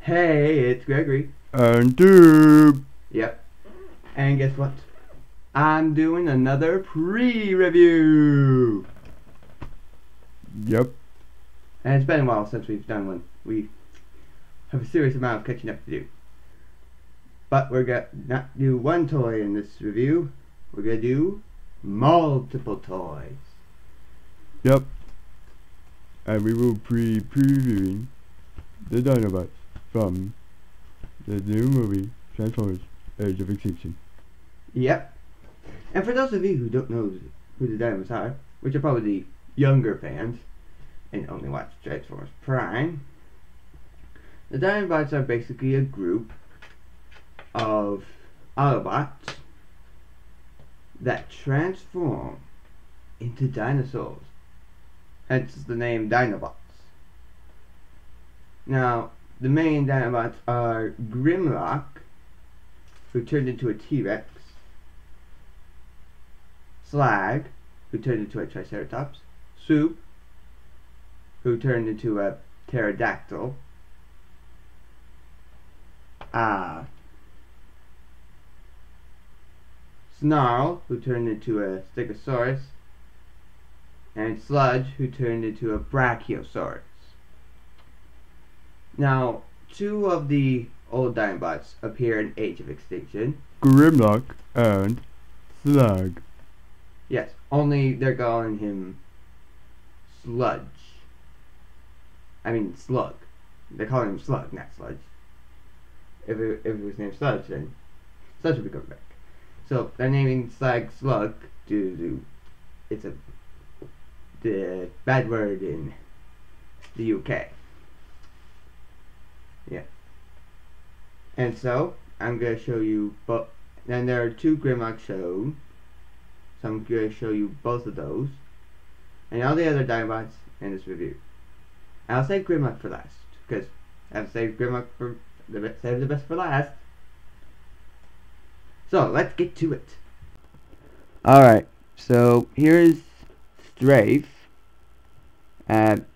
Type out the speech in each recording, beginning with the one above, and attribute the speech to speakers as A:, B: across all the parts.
A: Hey, it's Gregory.
B: And Dube.
A: Yep. And guess what? I'm doing another pre-review.
B: Yep.
A: And it's been a while since we've done one. We have a serious amount of catching up to do. But we're gonna not do one toy in this review. We're gonna do multiple toys.
B: Yep. And we will be previewing the Dinobots from the new movie Transformers: Age of Extinction.
A: Yep. And for those of you who don't know who the Dinobots are, which are probably the younger fans and only watch Transformers Prime, the Dinobots are basically a group of Autobots that transform into dinosaurs. Hence the name Dinobots. Now, the main Dinobots are Grimlock, who turned into a T-Rex, Slug, who turned into a Triceratops, Soup, who turned into a pterodactyl, Snarl, who turned into a Stegosaurus, and Sludge, who turned into a Brachiosaurus. Now, two of the old Dinobots appear in Age of Extinction.
B: Grimlock and Slug.
A: Yes, only they're calling him Sludge. I mean Slug. They're calling him Slug, not Sludge. If it was named Sludge, then Sludge would be coming back. So they're naming Slug Slug due to it's the bad word in the UK. Yeah. And so I'm gonna show you both. Then there are two Grimlock shown. So I'm gonna show you both of those and all the other Dinobots in this review. I'll save Grimlock for last because I've saved Grimlock for save the best for last. So let's get to it. Alright, so here's Strafe. And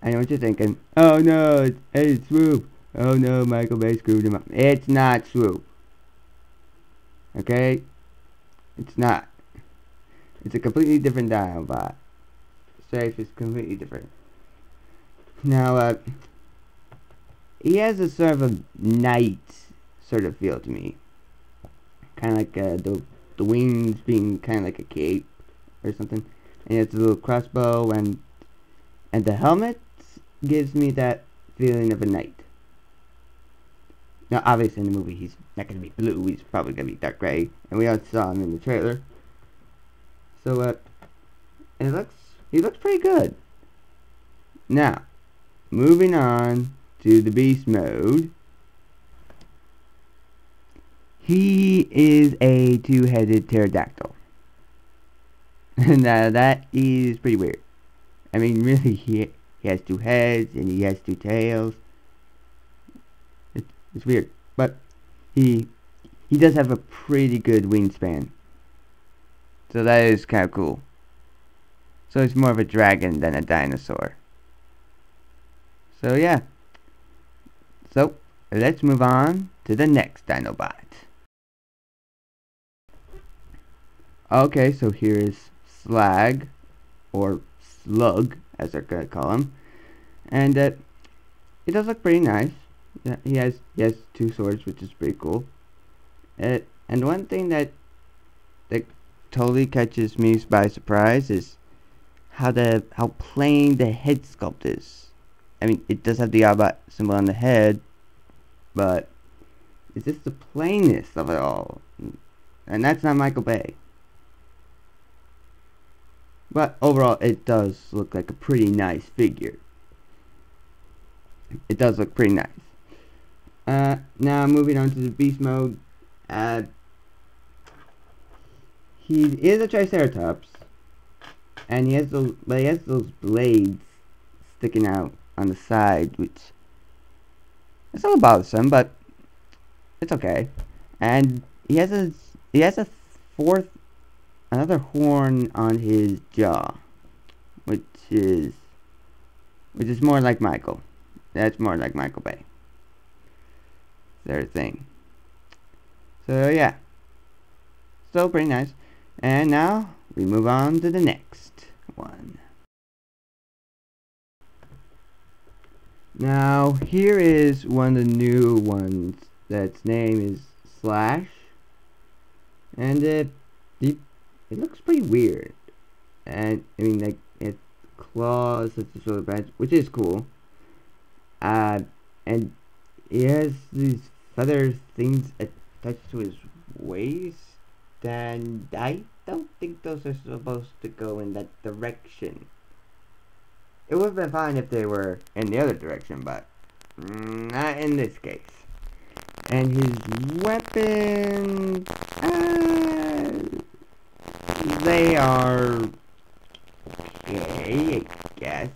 A: I know what you're thinking. Oh no, it's Swoop. Oh no, Michael Bay screwed him up. It's not Swoop. Okay? It's not. It's a completely different Dinobot. Strafe is completely different. Now, he has a sort of a knight sort of feel to me. Kind of like the wings being kind of like a cape or something. And he has a little crossbow and the helmet gives me that feeling of a knight. Now, obviously in the movie he's not going to be blue. He's probably going to be dark gray. And we all saw him in the trailer. So, he looks pretty good. Now, moving on to the beast mode. He is a two-headed pterodactyl. Now, that is pretty weird. I mean, really, he has two heads and he has two tails. It's weird. But he does have a pretty good wingspan. So that is kind of cool. So it's more of a dragon than a dinosaur. So yeah. So let's move on to the next Dinobot. Okay, so here is Slug, or Slug, as they're gonna call him, and he does look pretty nice. Yeah, he has two swords, which is pretty cool. And one thing that totally catches me by surprise is how plain the head sculpt is. I mean, it does have the Autobot symbol on the head, but it's just the plainness of it all, and that's not Michael Bay. But overall, it does look like a pretty nice figure. It does look pretty nice. Now moving on to the beast mode. He is a Triceratops, and he has those blades sticking out on the side, which is a little bothersome, but it's okay. And he has another horn on his jaw, which is which is more like Michael. That's more like Michael Bay. Their thing. So yeah, still pretty nice. And now we move on to the next one. Now here is one of the new ones that's name is Slash, and it looks pretty weird. And I mean, like, it claws such a shoulder pads, which is cool. And he has these feather things attached to his waist, and I don't think those are supposed to go in that direction. It would have been fine if they were in the other direction, but not in this case. And his weapons, they are okay, I guess.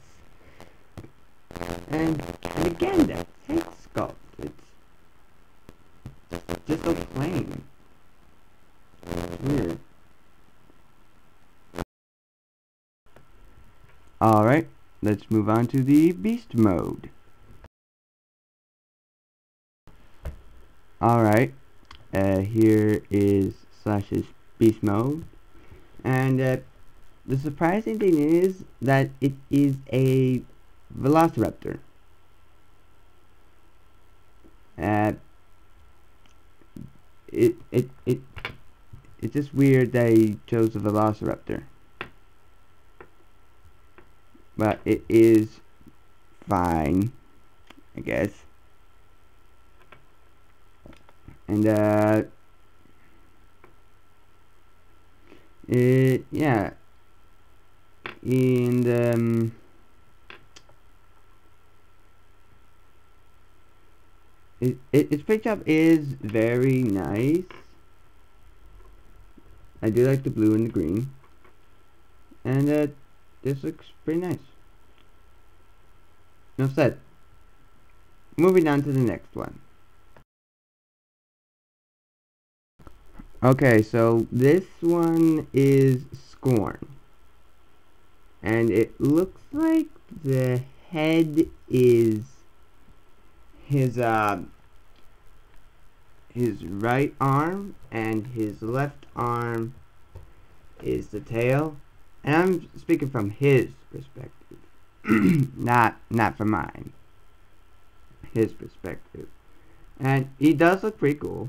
A: And again, that head sculpt, it's just so plain. It's weird. Alright, let's move on to the beast mode. Alright, here is Slash's beast mode. And the surprising thing is that it is a Velociraptor. It's just weird that he chose a Velociraptor, but it is fine, I guess. And yeah, and its paint job is very nice. I do like the blue and the green, and this looks pretty nice. Enough said. Moving on to the next one. Okay, so this one is Scorn, and it looks like the head is his right arm, and his left arm is the tail. And I'm speaking from his perspective, not from mine. His perspective, and he does look pretty cool.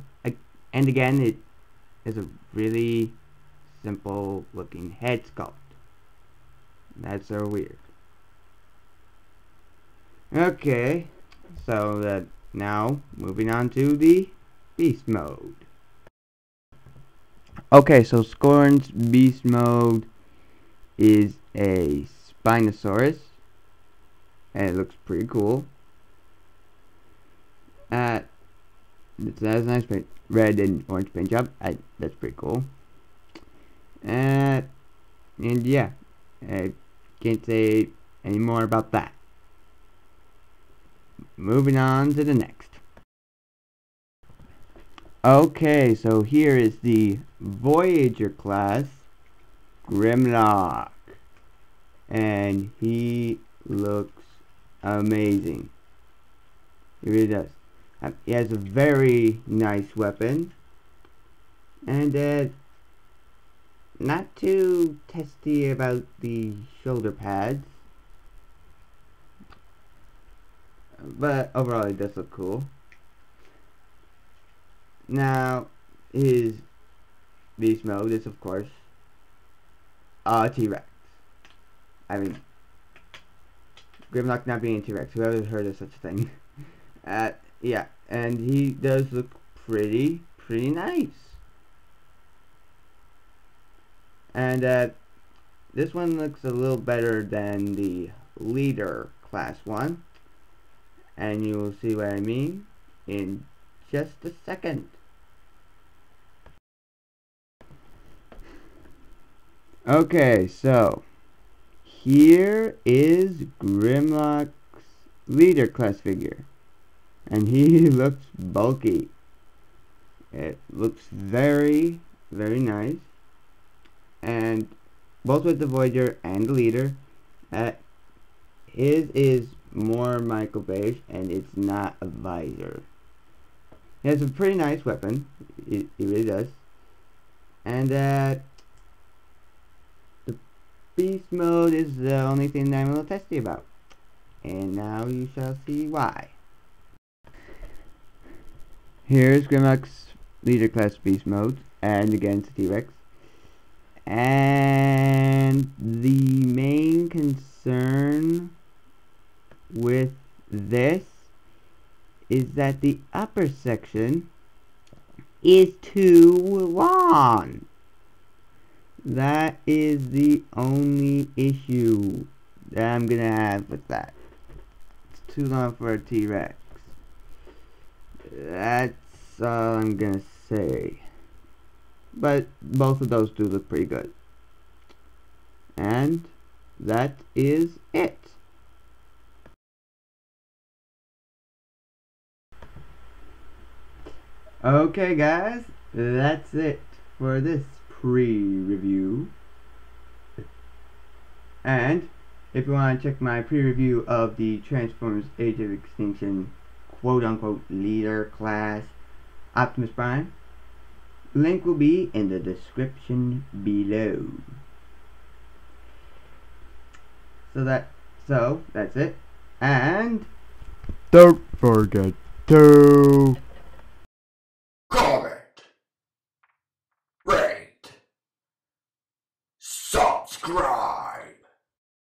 A: And again, it is a really simple looking head sculpt. That's so weird. Okay, so now moving on to the beast mode. Okay, so Scorn's beast mode is a Spinosaurus, and it looks pretty cool. It has a nice paint, red and orange paint job. That's pretty cool. And yeah, I can't say any more about that. Moving on to the next. Okay, so here is the Voyager class Grimlock, and he looks amazing. He really does. He has a very nice weapon, and not too testy about the shoulder pads, but overall it does look cool. Now, his beast mode is, of course, T-Rex. I mean, Grimlock not being a T-Rex. Whoever heard of such a thing? Yeah, and he does look pretty nice. And this one looks a little better than the leader class one, and you will see what I mean in just a second. Okay, so here is Grimlock's leader class figure, and he looks bulky. It looks very nice, and both with the Voyager and the leader, his is more Michael Beige, and it's not a visor. He has a pretty nice weapon. It really does. And the beast mode is the only thing that I'm a little testy about. And now you shall see why. Here's Grimlock's leader class beast mode, and against T-Rex. And the main concern with this is that the upper section is too long. That is the only issue that I'm gonna have with that. It's too long for a T-Rex. That's all I'm gonna say. But both of those do look pretty good. And that is it. Okay guys, that's it for this pre-review. And if you want to check my pre-review of the Transformers Age of Extinction quote-unquote leader class Optimus Prime, link will be in the description below. So that's it. And
B: don't forget to